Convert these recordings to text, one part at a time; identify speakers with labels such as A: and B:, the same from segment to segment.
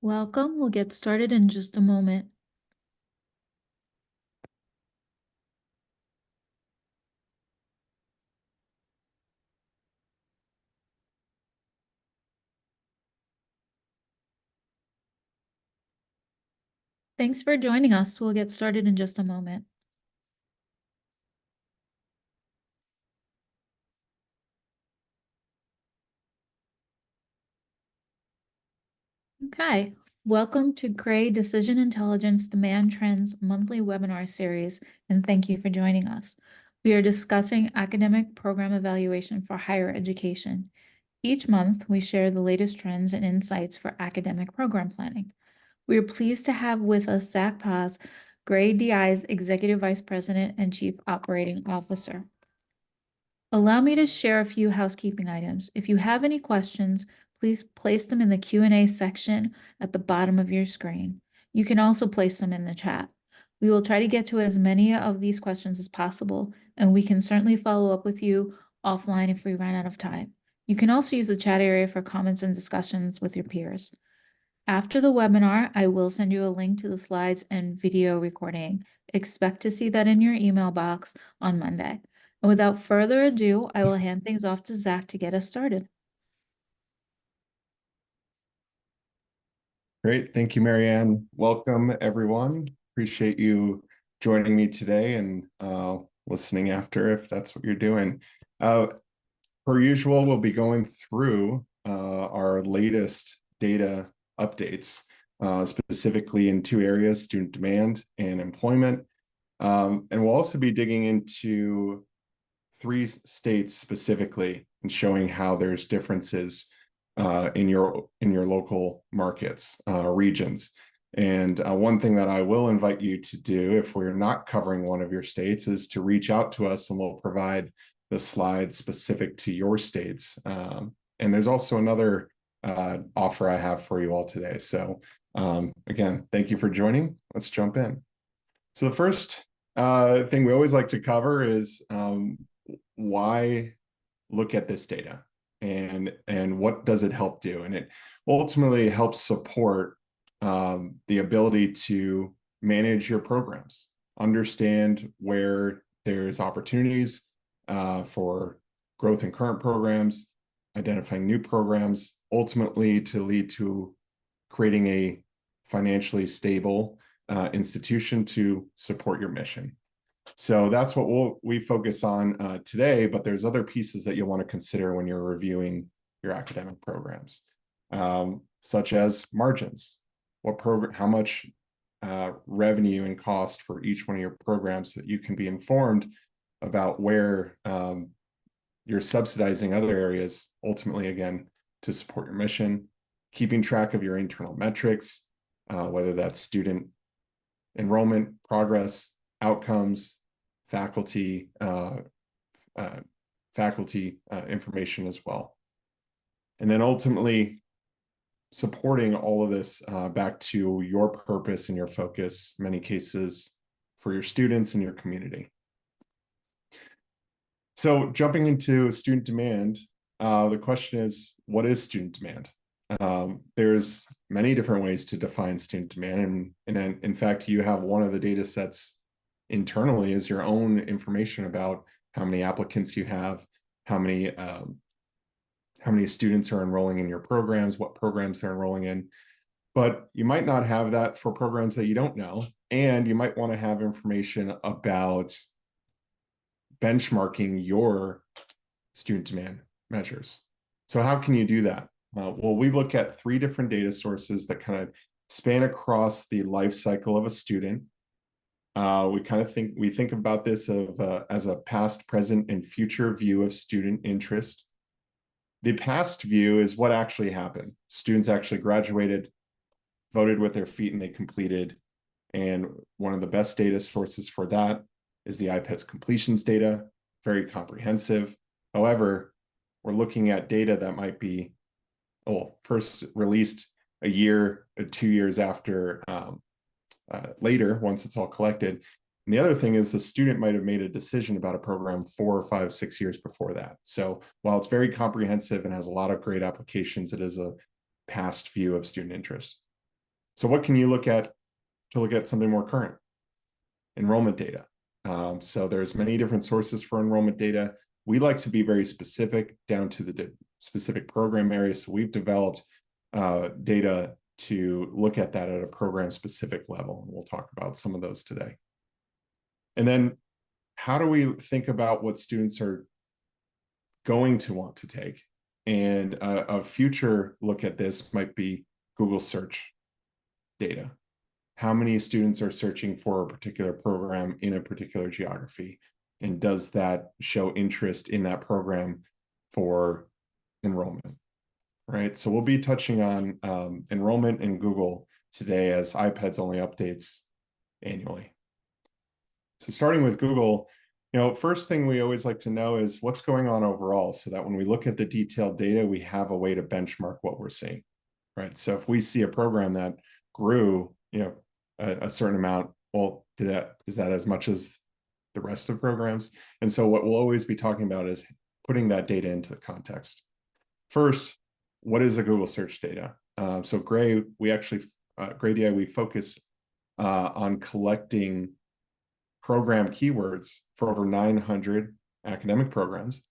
A: Welcome. We'll get started in just a moment. Thanks for joining us. We'll get started in just a moment. Okay, welcome to Gray Decision Intelligence Demand Trends monthly webinar series, and thank you for joining us. We are discussing academic program evaluation for higher education. Each month, we share the latest trends and insights for academic program planning. We are pleased to have with us Zach Paz, Gray DI's Executive Vice President and Chief Operating Officer. Allow me to share a few housekeeping items. If you have any questions, please place them in the Q&A section at the bottom of your screen. You can also place them in the chat. We will try to get to as many of these questions as possible, and we can certainly follow up with you offline if we run out of time. You can also use the chat area for comments and discussions with your peers. After the webinar, I will send you a link to the slides and video recording. Expect to see that in your email box on Monday. And without further ado, I will hand things off to Zach to get us started.
B: Great. Thank you, Marianne. Welcome, everyone. Appreciate you joining me today and listening after if that's what you're doing. Per usual, we'll be going through our latest data updates, specifically in two areas, student demand and employment. And we'll also be digging into three states specifically and showing how there's differences in your local markets, regions. And one thing that I will invite you to do if we're not covering one of your states is to reach out to us and we'll provide the slides specific to your states. And there's also another offer I have for you all today. So again, thank you for joining. Let's jump in. So the first thing we always like to cover is why look at this data and what does it help do? And it ultimately helps support the ability to manage your programs, understand where there's opportunities for growth in current programs, identifying new programs, ultimately to lead to creating a financially stable institution to support your mission. So that's what we focus on today, but there's other pieces that you'll want to consider when you're reviewing your academic programs, such as margins. How much revenue and cost for each one of your programs so that you can be informed about where you're subsidizing other areas, ultimately, again, to support your mission, keeping track of your internal metrics, whether that's student enrollment, progress, outcomes, faculty information as well. And then ultimately supporting all of this back to your purpose and your focus, in many cases, for your students and your community. So jumping into student demand, the question is, what is student demand? There's many different ways to define student demand. And in fact, you have one of the data sets internally is your own information about how many applicants you have, how many students are enrolling in your programs, what programs they're enrolling in. But you might not have that for programs that you don't know. And you might want to have information about benchmarking your student demand measures. So how can you do that? Well, we look at three different data sources that kind of span across the life cycle of a student. We think about this as a past, present, and future view of student interest. The past view is what actually happened. Students actually graduated, voted with their feet, and they completed. And one of the best data sources for that is the IPEDS completions data, very comprehensive. However, we're looking at data that might be first released a year or 2 years after later, once it's all collected. And the other thing is the student might have made a decision about a program 4 or 5, 6 years before that. So while it's very comprehensive and has a lot of great applications, it is a past view of student interest. So what can you look at to look at something more current? Enrollment data. So there's many different sources for enrollment data. We like to be very specific down to the specific program area. So we've developed data to look at that at a program specific level. And we'll talk about some of those today. And then how do we think about what students are going to want to take? And a future look at this might be Google search data. How many students are searching for a particular program in a particular geography? And does that show interest in that program for enrollment? Right. So we'll be touching on enrollment in Google today, as IPEDS only updates annually. So starting with Google, first thing we always like to know is what's going on overall, so that when we look at the detailed data, we have a way to benchmark what we're seeing, right? So if we see a program that grew, a certain amount, well, is that as much as the rest of programs? And so what we'll always be talking about is putting that data into the context. First, what is the Google search data? So Gray DI, we focus on collecting program keywords for over 900 academic programs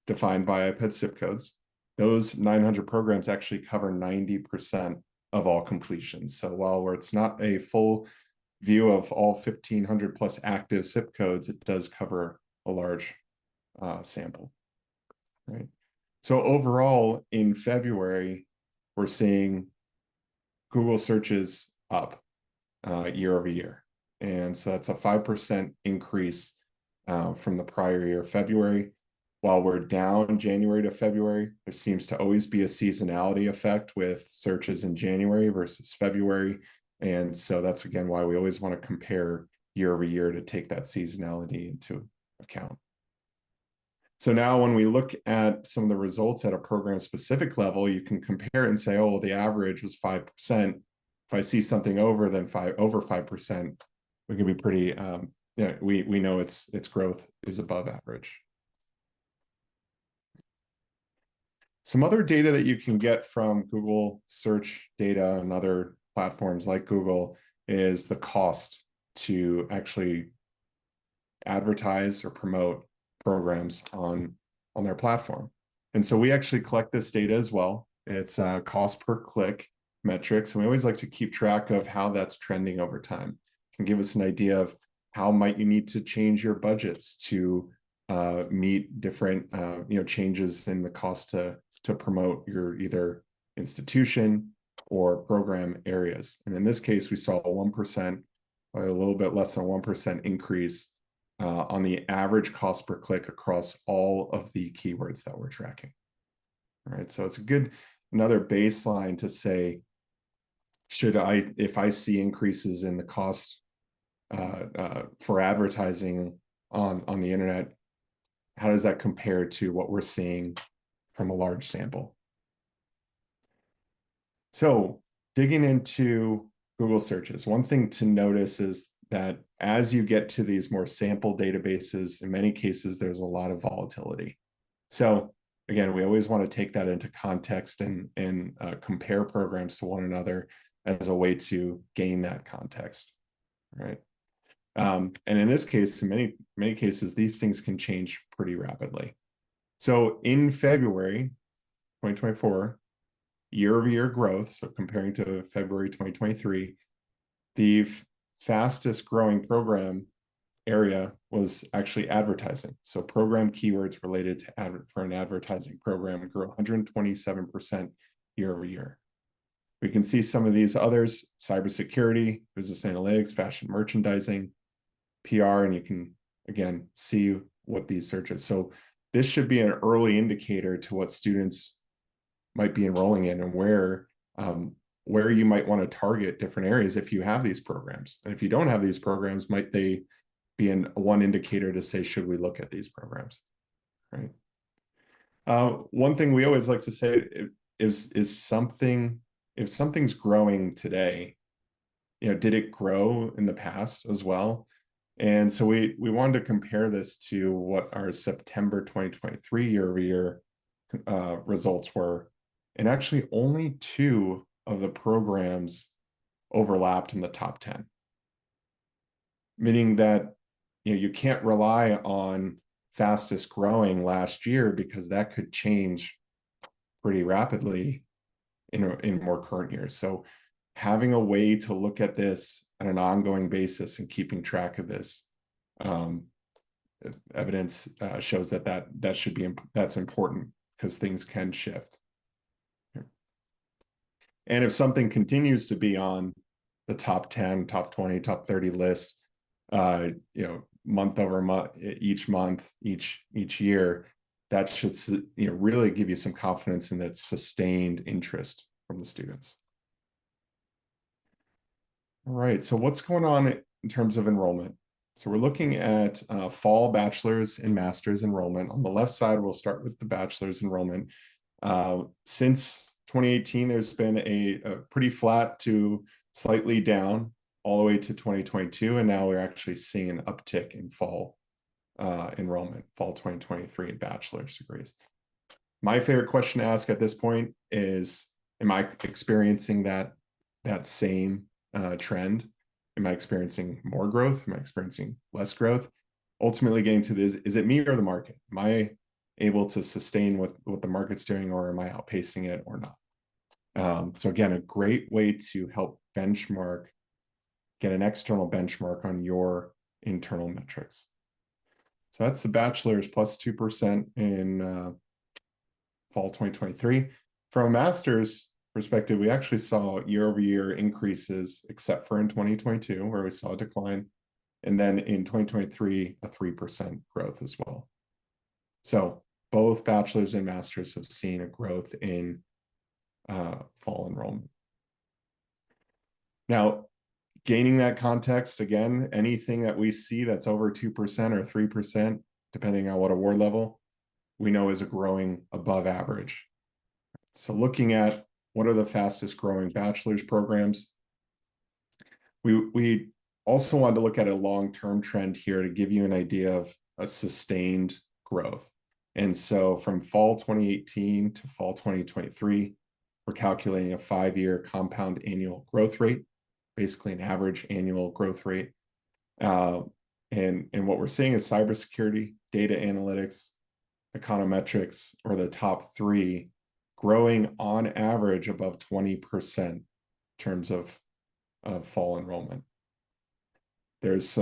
B: defined by IPEDS zip codes. Those 900 programs actually cover 90% of all completions. So while it's not a full view of all 1,500 plus active zip codes, it does cover a large sample, right? So overall, in February, we're seeing Google searches up year over year. And so that's a 5% increase from the prior year, February. While we're down January to February, there seems to always be a seasonality effect with searches in January versus February. And so that's, again, why we always want to compare year over year to take that seasonality into account. So now when we look at some of the results at a program specific level, you can compare and say, oh, well, the average was 5%. If I see something over 5%, we can be pretty, we know its growth is above average. Some other data that you can get from Google search data and other platforms like Google is the cost to actually advertise or promote programs on their platform. And so we actually collect this data as well. It's cost per click metrics. And we always like to keep track of how that's trending over time. It can give us an idea of how might you need to change your budgets to meet different changes in the cost to promote your either institution or program areas. And in this case, we saw a 1%, a little bit less than 1% increase on the average cost per click across all of the keywords that we're tracking. All right, so it's another baseline to say, if I see increases in the cost for advertising on the internet, how does that compare to what we're seeing from a large sample? So digging into Google searches, one thing to notice is that as you get to these more sample databases, in many cases, there's a lot of volatility. So again, we always want to take that into context and compare programs to one another as a way to gain that context, right? And in this case, in many cases, these things can change pretty rapidly. So in February 2024, year-over-year growth, so comparing to February 2023, the fastest growing program area was actually advertising. So program keywords related to for an advertising program grew 127% year over year. We can see some of these others: cybersecurity, business analytics, fashion merchandising, PR, and you can again see what these searches. So this should be an early indicator to what students might be enrolling in and where you might want to target different areas if you have these programs. And if you don't have these programs, might they be one indicator to say, should we look at these programs, right? One thing we always like to say is if something's growing today, did it grow in the past as well? And so we wanted to compare this to what our September 2023 year-over-year results were. And actually only 2 of the programs overlapped in the top 10. Meaning that, you can't rely on fastest growing last year because that could change pretty rapidly in more current years. So having a way to look at this on an ongoing basis and keeping track of this evidence shows that should be that's important because things can shift. And if something continues to be on the top 10, top 20, top 30 list, month over month, each month, each year, that should really give you some confidence in that sustained interest from the students. All right, so what's going on in terms of enrollment? So we're looking at fall bachelor's and master's enrollment. On the left side, we'll start with the bachelor's enrollment. Since 2018, there's been a pretty flat to slightly down all the way to 2022, and now we're actually seeing an uptick in fall enrollment, fall 2023 in bachelor's degrees. My favorite question to ask at this point is, am I experiencing that same trend? Am I experiencing more growth? Am I experiencing less growth? Ultimately getting to this, is it me or the market? Am I able to sustain what the market's doing, or am I outpacing it or not? So again, a great way to help benchmark, get an external benchmark on your internal metrics. So that's the bachelor's plus 2% in fall 2023. From a master's perspective, we actually saw year-over-year increases, except for in 2022, where we saw a decline. And then in 2023, a 3% growth as well. So both bachelor's and master's have seen a growth in fall enrollment. Now, gaining that context, again, anything that we see that's over 2% or 3%, depending on what award level, we know is a growing above average. So looking at what are the fastest growing bachelor's programs, we also wanted to look at a long-term trend here to give you an idea of a sustained growth. And so from fall 2018 to fall 2023, we're calculating a 5-year compound annual growth rate, basically an average annual growth rate. And what we're seeing is cybersecurity, data analytics, econometrics, or the top 3, growing on average above 20% in terms of fall enrollment. There's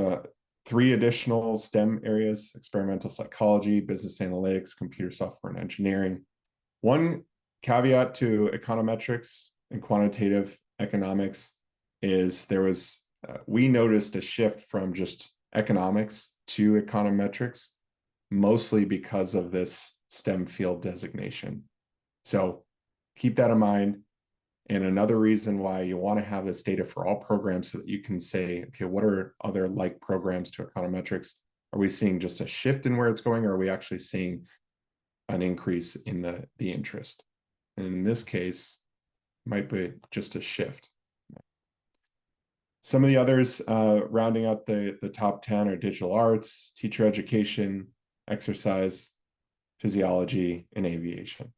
B: 3 additional STEM areas: experimental psychology, business analytics, computer software and engineering. One caveat to econometrics and quantitative economics is we noticed a shift from just economics to econometrics, mostly because of this STEM field designation. So keep that in mind. And another reason why you want to have this data for all programs, so that you can say, okay, what are other like programs to econometrics? Are we seeing just a shift in where it's going, or are we actually seeing an increase in the interest? And in this case, it might be just a shift. Some of the others rounding out the top 10 are digital arts, teacher education, exercise, physiology, and aviation.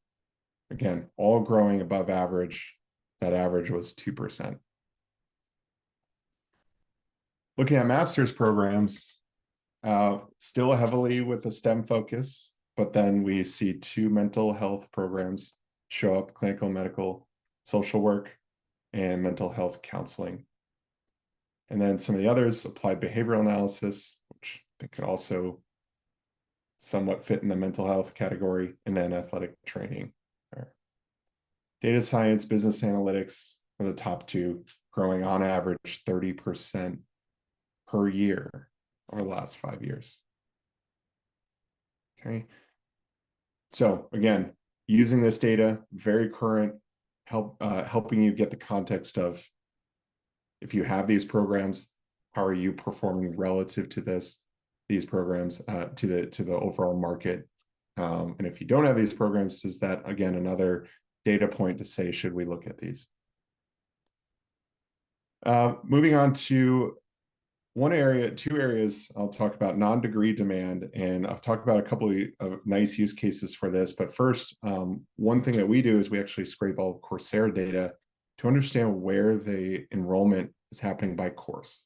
B: Again, all growing above average. That average was 2%. Looking at master's programs, still heavily with the STEM focus, but then we see 2 mental health programs show up: clinical, medical, social work, and mental health counseling. And then some of the others, applied behavioral analysis, which I think could also somewhat fit in the mental health category, and then athletic training. Data science, business analytics are the top 2, growing on average 30% per year over the last 5 years. Okay. So again, using this data, very current, helping you get the context of, if you have these programs, how are you performing relative to these programs, to the overall market? And if you don't have these programs, is that, again, another data point to say, should we look at these? Moving on to 2 areas, I'll talk about non-degree demand, and I'll talk about a couple of nice use cases for this. But first, one thing that we do is we actually scrape all of Coursera data to understand where the enrollment is happening by course.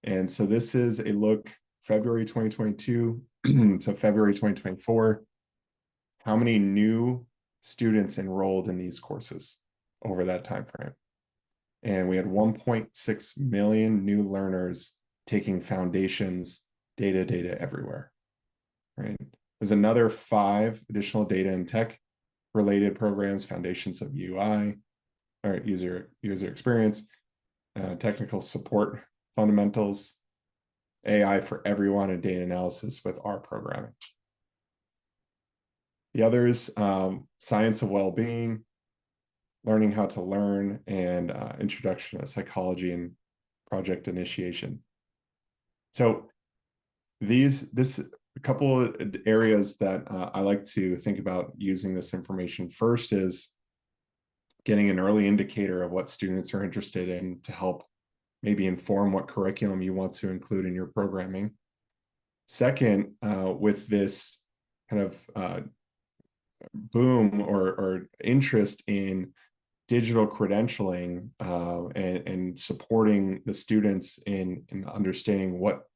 B: And so this is a look February 2022 to February 2024. How many new students enrolled in these courses over that time frame? And we had 1.6 million new learners taking foundations data everywhere, right? There's another 5 additional data and tech related programs, foundations of UI, or user experience, technical support fundamentals, AI for everyone, and data analysis with R programming. The others, science of well-being, learning how to learn, and introduction to psychology and project initiation. So a couple of areas that I like to think about using this information. First is getting an early indicator of what students are interested in to help maybe inform what curriculum you want to include in your programming. Second, with this kind of boom or interest in digital credentialing and supporting the students in understanding what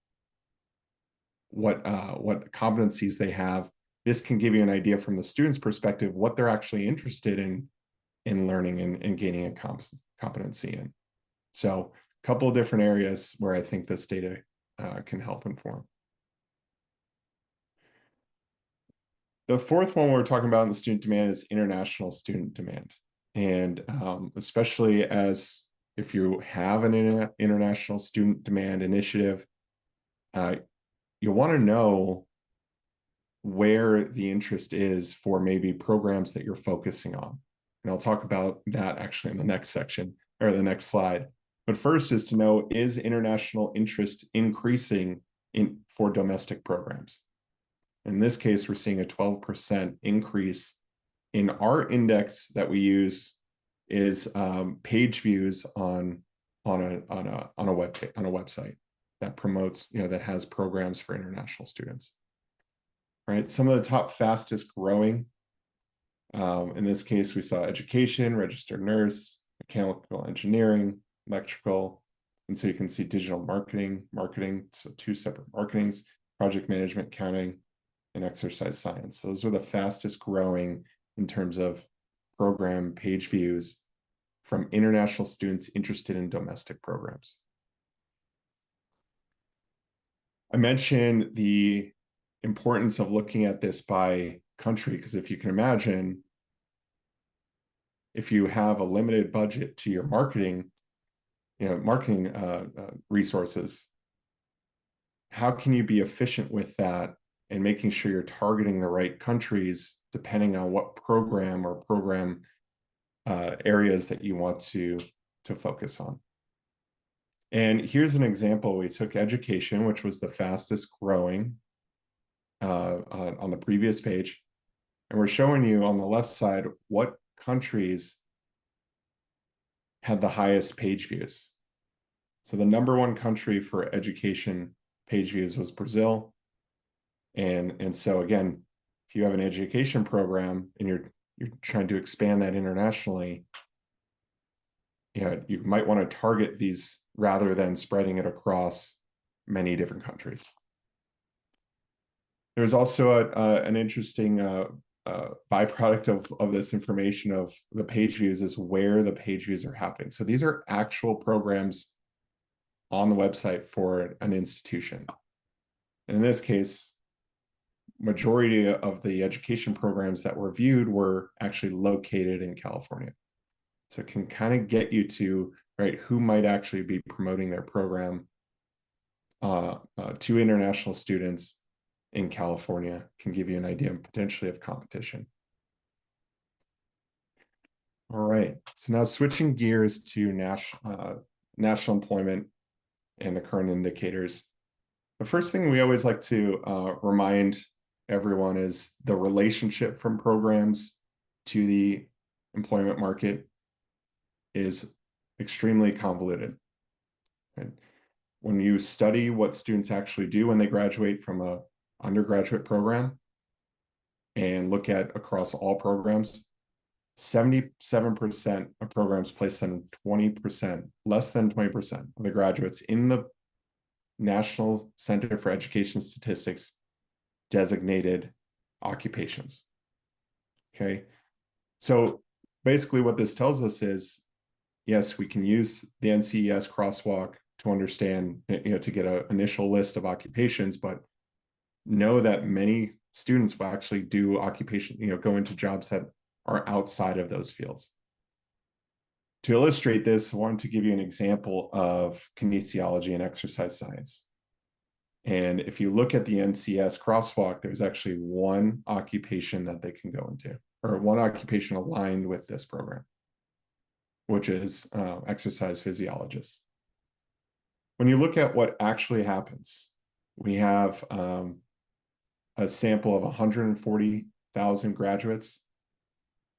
B: competencies they have, this can give you an idea from the student's perspective what they're actually interested in learning and gaining a competency in. So a couple of different areas where I think this data can help inform. The fourth one we're talking about in the student demand is international student demand. And especially as if you have an international student demand initiative, you want to know where the interest is for maybe programs that you're focusing on. And I'll talk about that actually in the next section or the next slide. But first is to know, is international interest increasing for domestic programs? In this case, we're seeing a 12% increase in our index that we use is page views on a website that promotes, that has programs for international students. Right, some of the top fastest growing. In this case, we saw education, registered nurse, mechanical engineering, electrical, and so you can see digital marketing, so 2 separate marketings, project management, accounting, and exercise science. So those were the fastest growing in terms of program page views from international students interested in domestic programs. I mentioned the importance of looking at this by country, because if you can imagine, if you have a limited budget to your marketing resources, how can you be efficient with that and making sure you're targeting the right countries depending on what program or program areas that you want to focus on. And here's an example. We took education, which was the fastest growing on the previous page, and we're showing you on the left side what countries had the highest page views. So the #1 country for education page views was Brazil. And so again, if you have an education program and you're trying to expand that internationally, you might want to target these rather than spreading it across many different countries. There's also an interesting byproduct of this information of the page views is where the page views are happening. So these are actual programs on the website for an institution. And in this case, majority of the education programs that were viewed were actually located in California. So it can kind of get you to, right, who might actually be promoting their program to international students in California, can give you an idea potentially of competition. All right, so now switching gears to national employment and the current indicators. The first thing we always like to remind everyone is the relationship from programs to the employment market is extremely convoluted. Right? When you study what students actually do when they graduate from an undergraduate program and look at across all programs, 77% of programs place them 20%, less than 20% of the graduates in the National Center for Education Statistics designated occupations. Okay, so basically what this tells us is, yes, we can use the NCES crosswalk to understand, to get an initial list of occupations, but know that many students will actually do occupation, go into jobs that are outside of those fields. To illustrate this, I wanted to give you an example of kinesiology and exercise science. And if you look at the NCS crosswalk, there's actually one occupation that they can go into, or one occupation aligned with this program, which is exercise physiologists. When you look at what actually happens, we have a sample of 140,000 graduates.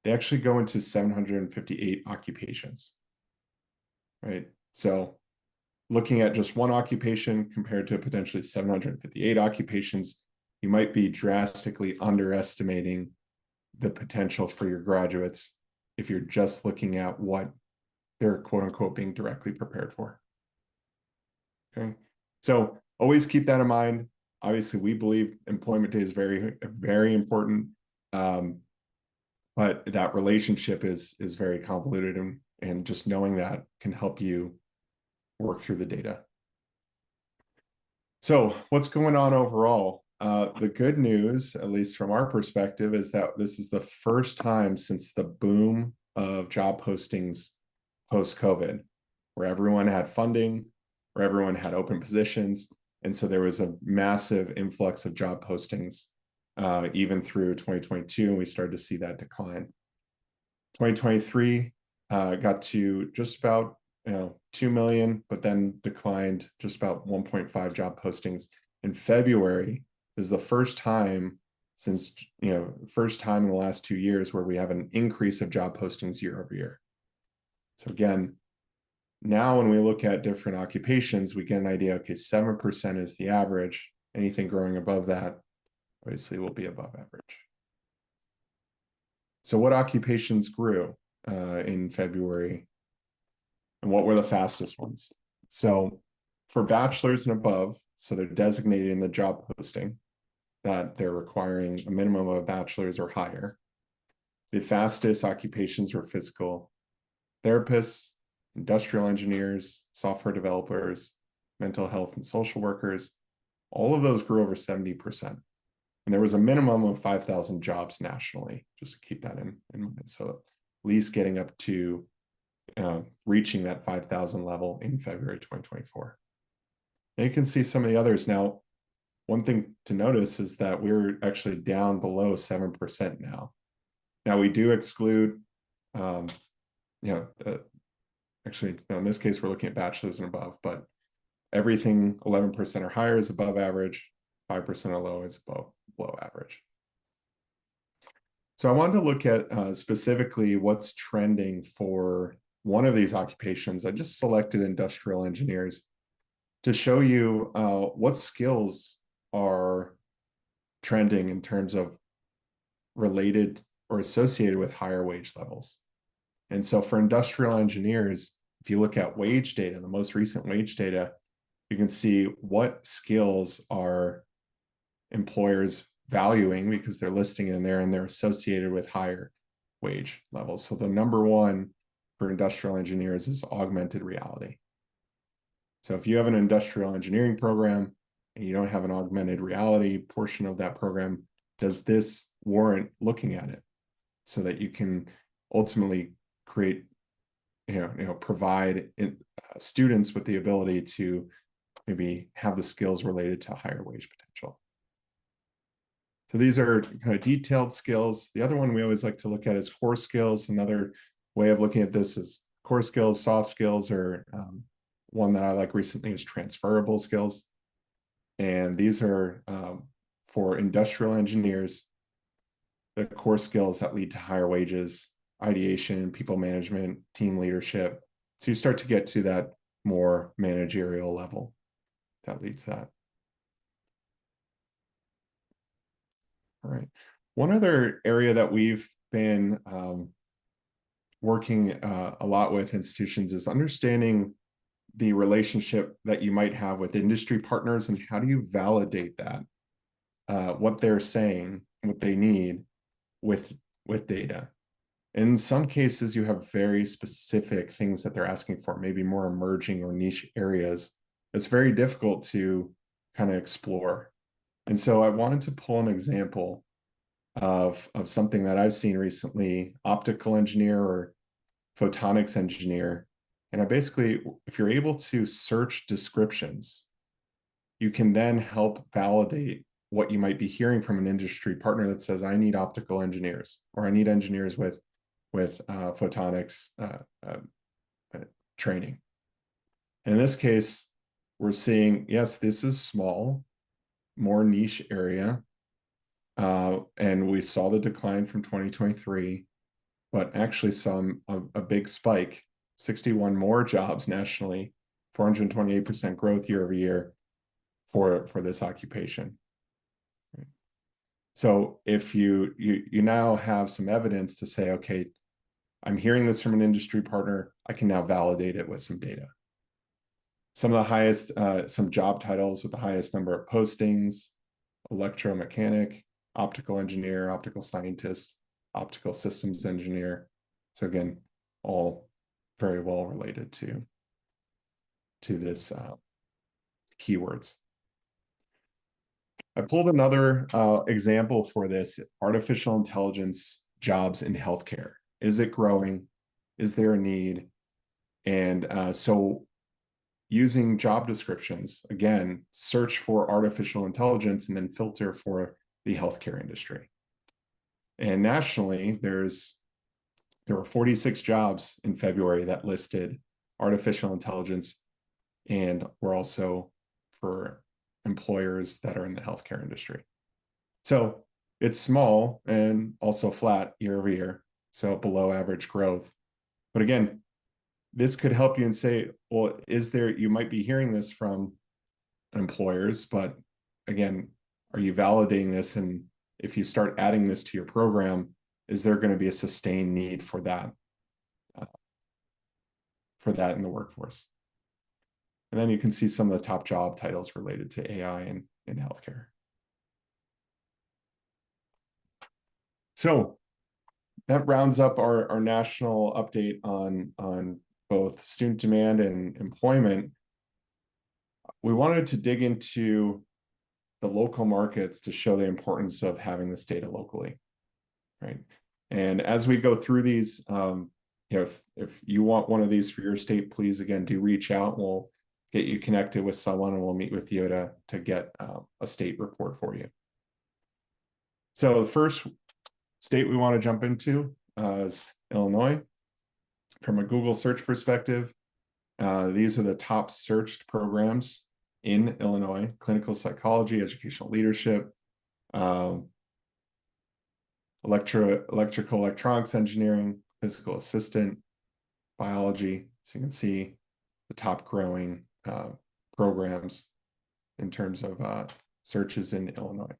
B: They actually go into 758 occupations, right? So looking at just one occupation compared to potentially 758 occupations, you might be drastically underestimating the potential for your graduates if you're just looking at what they're quote unquote being directly prepared for. Okay, so always keep that in mind. Obviously, we believe employment day is very, very important, but that relationship is very convoluted, and just knowing that can help you work through the data. So what's going on overall? The good news, at least from our perspective, is that this is the first time since the boom of job postings post-COVID, where everyone had funding, where everyone had open positions. And so there was a massive influx of job postings, even through 2022, and we started to see that decline. 2023 got to just about 2 million, but then declined just about 1.5 job postings. In February is the first time since, first time in the last 2 years where we have an increase of job postings year over year. So again, now when we look at different occupations, we get an idea, okay, 7% is the average. Anything growing above that, obviously, will be above average. So what occupations grew in February, and what were the fastest ones? So for bachelor's and above, so they're designated in the job posting that they're requiring a minimum of a bachelor's or higher. The fastest occupations were physical therapists, industrial engineers, software developers, mental health and social workers. All of those grew over 70%. And there was a minimum of 5,000 jobs nationally, just to keep that in mind. So at least getting up to reaching that 5,000 level in February 2024. And you can see some of the others. Now, one thing to notice is that we're actually down below 7% now. Now we do exclude, actually, in this case, we're looking at bachelor's and above, but everything 11% or higher is above average, 5% or low is below average. So I wanted to look at specifically what's trending for one of these occupations. I just selected industrial engineers to show you what skills are trending in terms of related or associated with higher wage levels. And so for industrial engineers, if you look at wage data, the most recent wage data, you can see what skills are employers valuing because they're listing in there and they're associated with higher wage levels. So the number one for industrial engineers is augmented reality. So if you have an industrial engineering program and you don't have an augmented reality portion of that program, does this warrant looking at it so that you can ultimately create, provide students with the ability to maybe have the skills related to higher wage potential. So these are kind of detailed skills. The other one we always like to look at is core skills. Another way of looking at this is core skills, soft skills, or one that I like recently is transferable skills. And these are for industrial engineers, the core skills that lead to higher wages, ideation, people management, team leadership. So you start to get to that more managerial level that leads that. All right. One other area that we've been working a lot with institutions is understanding the relationship that you might have with industry partners and how do you validate that, what they're saying, what they need with data. In some cases, you have very specific things that they're asking for, maybe more emerging or niche areas. It's very difficult to kind of explore. And so I wanted to pull an example of something that I've seen recently, optical engineer or photonics engineer. And I basically, if you're able to search descriptions, you can then help validate what you might be hearing from an industry partner that says, I need optical engineers, or I need engineers with photonics training. In this case, we're seeing, yes, this is small, more niche area. And we saw the decline from 2023, but actually saw a big spike, 61 more jobs nationally, 428% growth year over year for this occupation. So if you now have some evidence to say, okay, I'm hearing this from an industry partner, I can now validate it with some data. Some of the highest, some job titles with the highest number of postings: electromechanic, optical engineer, optical scientist, optical systems engineer. So again, all very well related to this keywords. I pulled another example for this: artificial intelligence jobs in healthcare. Is it growing? Is there a need? And so using job descriptions, again, search for artificial intelligence and then filter for the healthcare industry. And nationally, there were 46 jobs in February that listed artificial intelligence and were also for employers that are in the healthcare industry. So it's small and also flat year over year, so below average growth. But again, this could help you and say, well, you might be hearing this from employers, but again, are you validating this? And if you start adding this to your program, is there going to be a sustained need for that in the workforce? And then you can see some of the top job titles related to AI in healthcare. So that rounds up our national update on both student demand and employment. We wanted to dig into the local markets to show the importance of having this data locally, right? And as we go through these, if you want one of these for your state, please, again, do reach out. We'll get you connected with someone and we'll meet with you to get a state report for you. So the first state we want to jump into is Illinois. From a Google search perspective, these are the top searched programs in Illinois: clinical psychology, educational leadership, electrical electronics engineering, physical assistant, biology. So you can see the top growing programs in terms of searches in Illinois.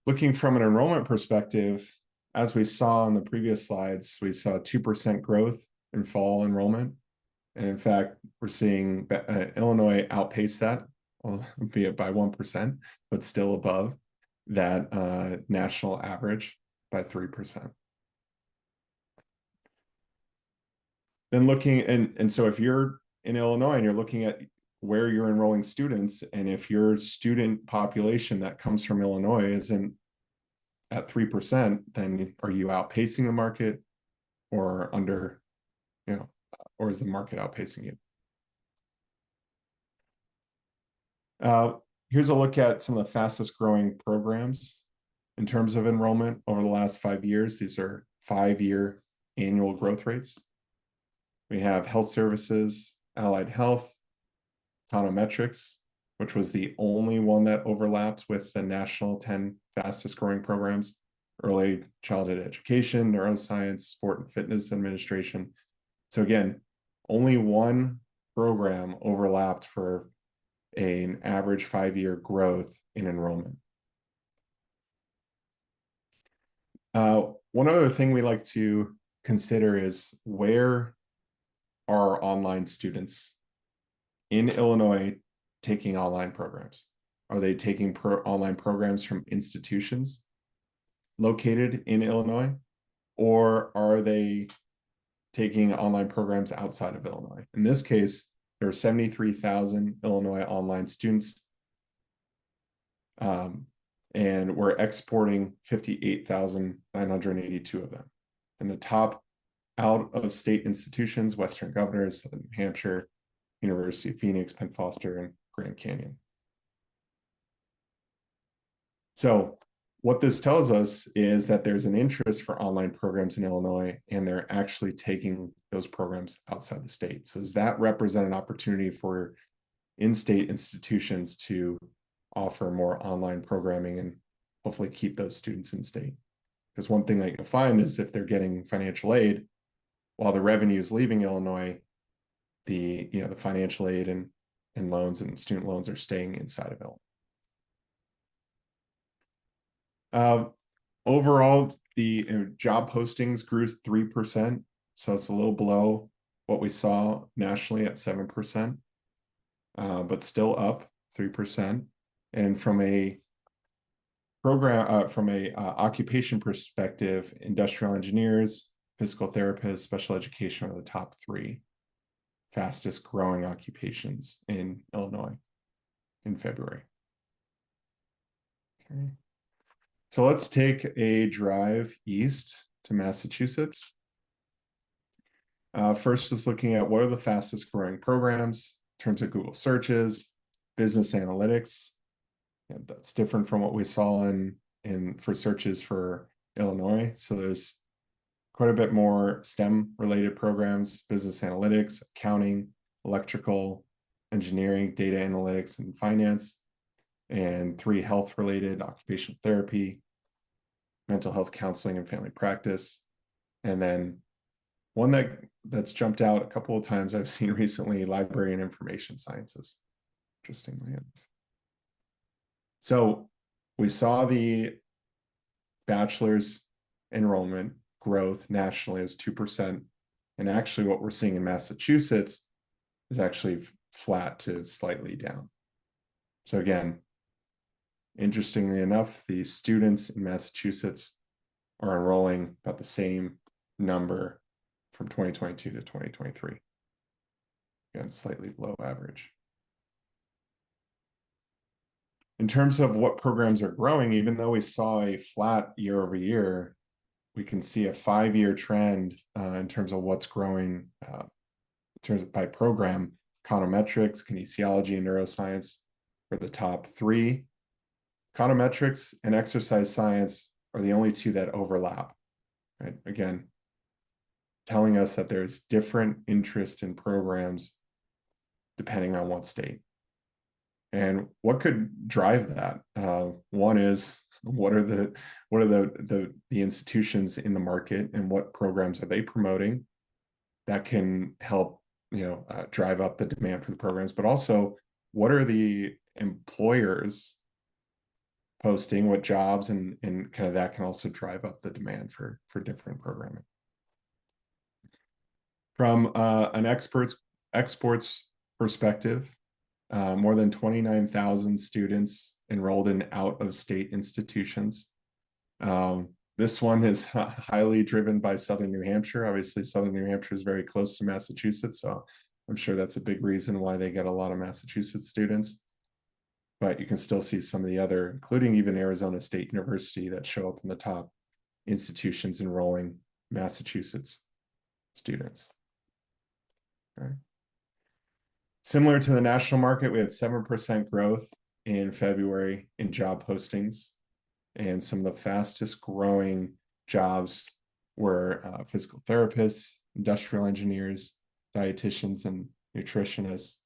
B: Looking from an enrollment perspective, as we saw on the previous slides, we saw 2% growth in fall enrollment. And in fact, we're seeing Illinois outpace that, albeit by 1%, but still above that national average by 3%. Then looking, and so if you're in Illinois and you're looking at where you're enrolling students, and if your student population that comes from Illinois isn't at 3%, then are you outpacing the market or under, or is the market outpacing you? Here's a look at some of the fastest growing programs in terms of enrollment over the last 5 years. These are 5-year annual growth rates. We have health services, allied health, econometrics, which was the only one that overlaps with the national 10 fastest growing programs: early childhood education, neuroscience, sport and fitness administration. So again, only one program overlapped for an average 5-year growth in enrollment. One other thing we like to consider is where are online students in Illinois taking online programs? Are they taking online programs from institutions located in Illinois, or are they taking online programs outside of Illinois? In this case, there are 73,000 Illinois online students, and we're exporting 58,982 of them. And the top out-of-state institutions: Western Governors, Southern New Hampshire, University of Phoenix, Penn Foster, and Grand Canyon. So what this tells us is that there's an interest for online programs in Illinois, and they're actually taking those programs outside the state. So does that represent an opportunity for in-state institutions to offer more online programming and hopefully keep those students in state? Because one thing that you'll find is if they're getting financial aid, while the revenue is leaving Illinois, the financial aid and loans and student loans are staying inside of Illinois. Overall, the job postings grew 3%, so it's a little below what we saw nationally at 7%, but still up 3%. And from a occupation perspective, industrial engineers, physical therapists, special education are the top 3 fastest growing occupations in Illinois in February. Okay. So let's take a drive east to Massachusetts. First is looking at what are the fastest growing programs in terms of Google searches, business analytics. And that's different from what we saw for searches for Illinois. So there's quite a bit more STEM related programs: business analytics, accounting, electrical, engineering, data analytics, and finance, and 3 health related: occupational therapy, mental health counseling, and family practice. And then one that's jumped out a couple of times I've seen recently: library and information sciences, interestingly enough. So we saw the bachelor's enrollment growth nationally is 2%. And actually what we're seeing in Massachusetts is actually flat to slightly down. So again, interestingly enough, the students in Massachusetts are enrolling about the same number from 2022 to 2023. Again, slightly below average. In terms of what programs are growing, even though we saw a flat year over year, we can see a 5-year trend in terms of what's growing in terms of by program. Econometrics, kinesiology, and neuroscience are the top 3. Econometrics and exercise science are the only 2 that overlap, right? Again, telling us that there's different interest in programs depending on what state. And what could drive that? One is what are the institutions in the market, and what programs are they promoting that can help drive up the demand for the programs? But also, what are the employers posting, what jobs, and kind of that can also drive up the demand for different programming. From an exports perspective, more than 29,000 students enrolled in out-of-state institutions. This one is highly driven by Southern New Hampshire. Obviously, Southern New Hampshire is very close to Massachusetts, so I'm sure that's a big reason why they get a lot of Massachusetts students. But you can still see some of the other, including even Arizona State University, that show up in the top institutions enrolling Massachusetts students. Okay. Similar to the national market, we had 7% growth in February in job postings, and some of the fastest growing jobs were physical therapists, industrial engineers, dietitians, and nutritionists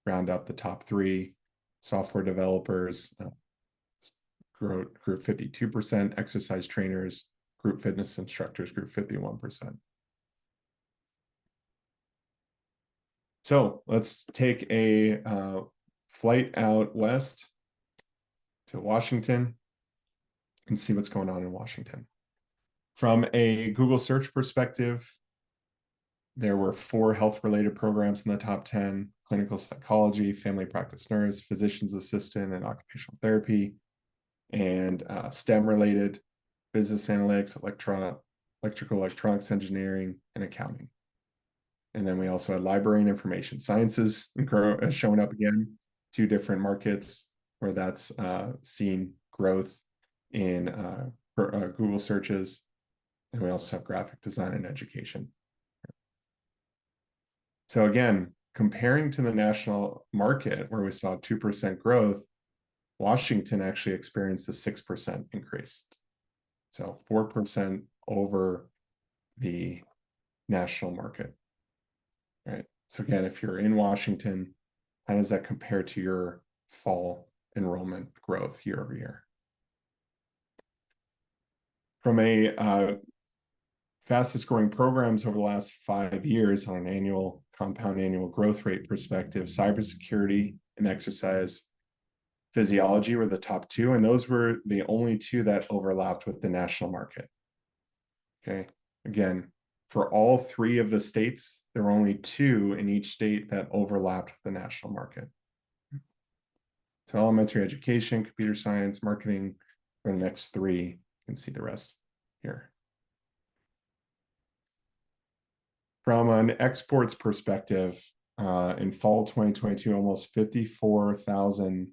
B: round up the top 3. Software developers grew 52%, exercise trainers, group fitness instructors grew 51%. So let's take a flight out west to Washington and see what's going on in Washington. From a Google search perspective, there were 4 health-related programs in the top 10: clinical psychology, family practice nurse, physician's assistant, and occupational therapy, and STEM-related, business analytics, electrical electronics engineering, and accounting. And then we also had library and information sciences showing up again, 2 different markets where that's seen growth in Google searches. And we also have graphic design and education. So again, comparing to the national market where we saw 2% growth, Washington actually experienced a 6% increase. So 4% over the national market, right? So again, if you're in Washington, how does that compare to your fall enrollment growth year over year? From a fastest growing programs over the last 5 years on an annual compound annual growth rate perspective, cybersecurity and exercise physiology were the top 2, and those were the only 2 that overlapped with the national market. Okay, again, for all 3 of the states, there were only 2 in each state that overlapped with the national market. So elementary education, computer science, marketing for the next 3. You can see the rest here. From an exports perspective, in fall 2022, almost 54,000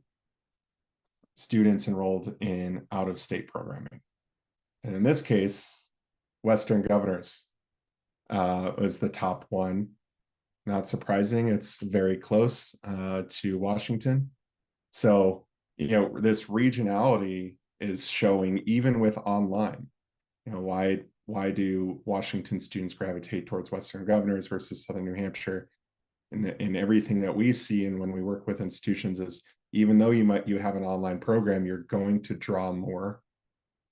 B: students enrolled in out-of-state programming. And in this case, Western Governors was the top one. Not surprising, it's very close to Washington. So, this regionality is showing even with online. Why do Washington students gravitate towards Western Governors versus Southern New Hampshire? And everything that we see and when we work with institutions is, even though you have an online program, you're going to draw more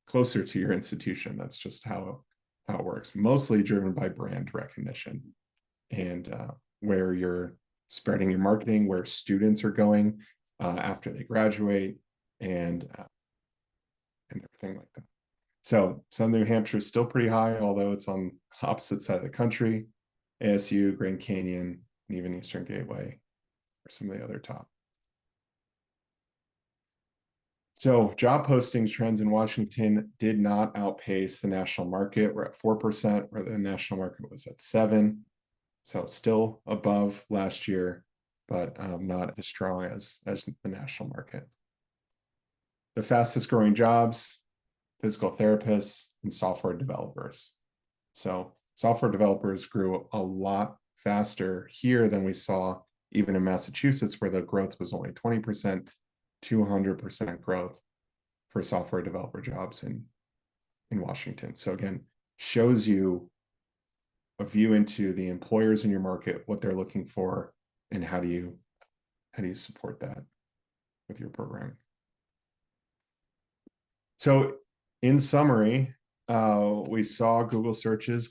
B: closer to your institution. That's just how it works. Mostly driven by brand recognition and where you're spreading your marketing, where students are going after they graduate, and everything like that. So Southern New Hampshire is still pretty high, although it's on the opposite side of the country. ASU, Grand Canyon, and even Eastern Gateway are some of the other top. So job postings trends in Washington did not outpace the national market. We're at 4%, where the national market was at 7%. So still above last year, but not as strong as the national market. The fastest growing jobs: physical therapists and software developers. So software developers grew a lot faster here than we saw even in Massachusetts, where the growth was only 20%, 200% growth for software developer jobs in Washington. So again, shows you a view into the employers in your market, what they're looking for, and how do you support that with your programming. So in summary, we saw Google searches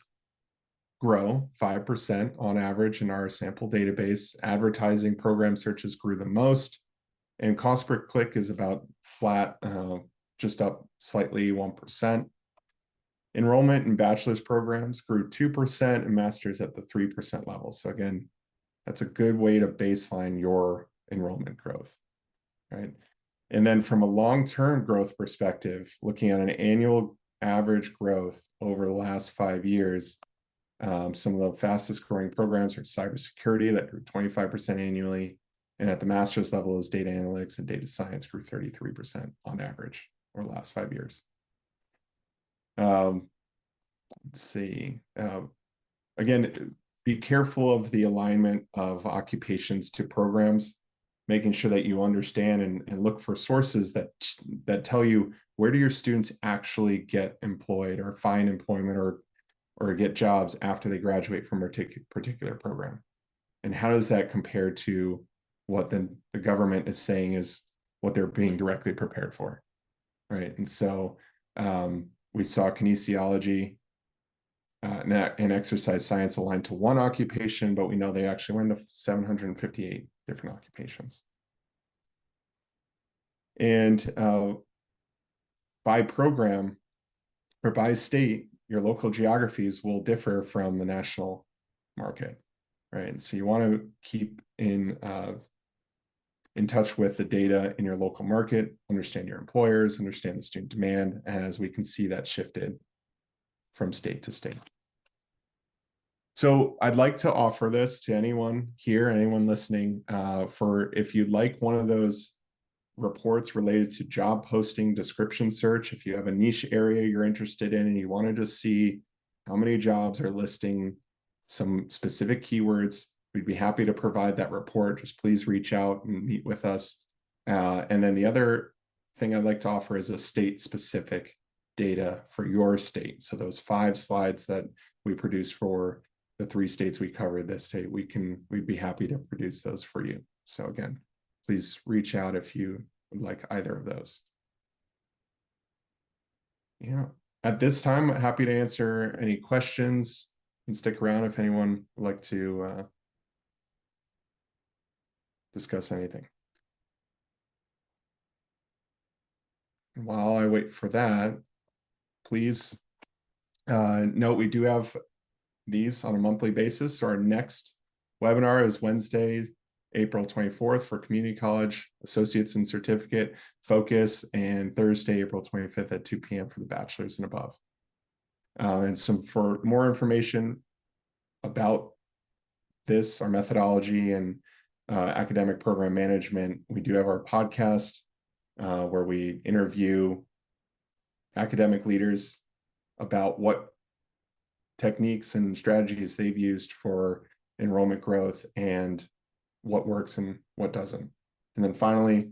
B: grow 5% on average in our sample database. Advertising program searches grew the most, and cost per click is about flat, just up slightly 1%. Enrollment in bachelor's programs grew 2% and master's at the 3% level. So again, that's a good way to baseline your enrollment growth, right? And then from a long-term growth perspective, looking at an annual average growth over the last 5 years, some of the fastest growing programs are cybersecurity, that grew 25% annually. And at the master's level is data analytics and data science, grew 33% on average over the last 5 years. Let's see. Again, be careful of the alignment of occupations to programs, making sure that you understand and look for sources that tell you, where do your students actually get employed or find employment or get jobs after they graduate from a particular program? And how does that compare to what the government is saying is what they're being directly prepared for, right? And so we saw kinesiology and exercise science aligned to one occupation, but we know they actually went to 758 different occupations. And by program or by state, your local geographies will differ from the national market, right? And so you want to keep in touch with the data in your local market, understand your employers, understand the student demand, as we can see that shifted from state to state. So I'd like to offer this to anyone here, anyone listening, for if you'd like one of those reports related to job posting description search, if you have a niche area you're interested in and you want to just see how many jobs are listing some specific keywords, we'd be happy to provide that report. Just please reach out and meet with us. And then the other thing I'd like to offer is a state-specific data for your state. So those 5 slides that we produce for the 3 states we covered this state, we'd be happy to produce those for you. So again, please reach out if you would like either of those. Yeah, at this time, I'm happy to answer any questions, and stick around if anyone would like to discuss anything. And while I wait for that, please note we do have these on a monthly basis. So our next webinar is Wednesday, April 24th for community college associates and certificate focus, and Thursday, April 25th at 2 p.m. for the bachelor's and above. And for more information about this, our methodology and academic program management, we do have our podcast where we interview academic leaders about what techniques and strategies they've used for enrollment growth and what works and what doesn't. And then finally,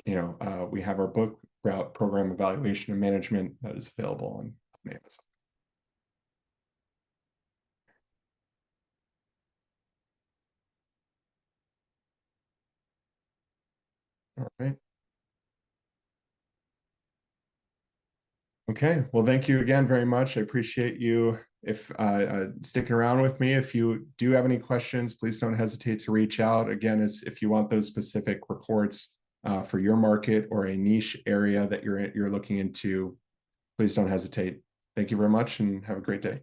B: we have our book, Route Program Evaluation and Management, that is available on Amazon. All right. Okay, well, thank you again very much. I appreciate you sticking around with me. If you do have any questions, please don't hesitate to reach out. Again, if you want those specific reports for your market or a niche area that you're looking into, please don't hesitate. Thank you very much and have a great day.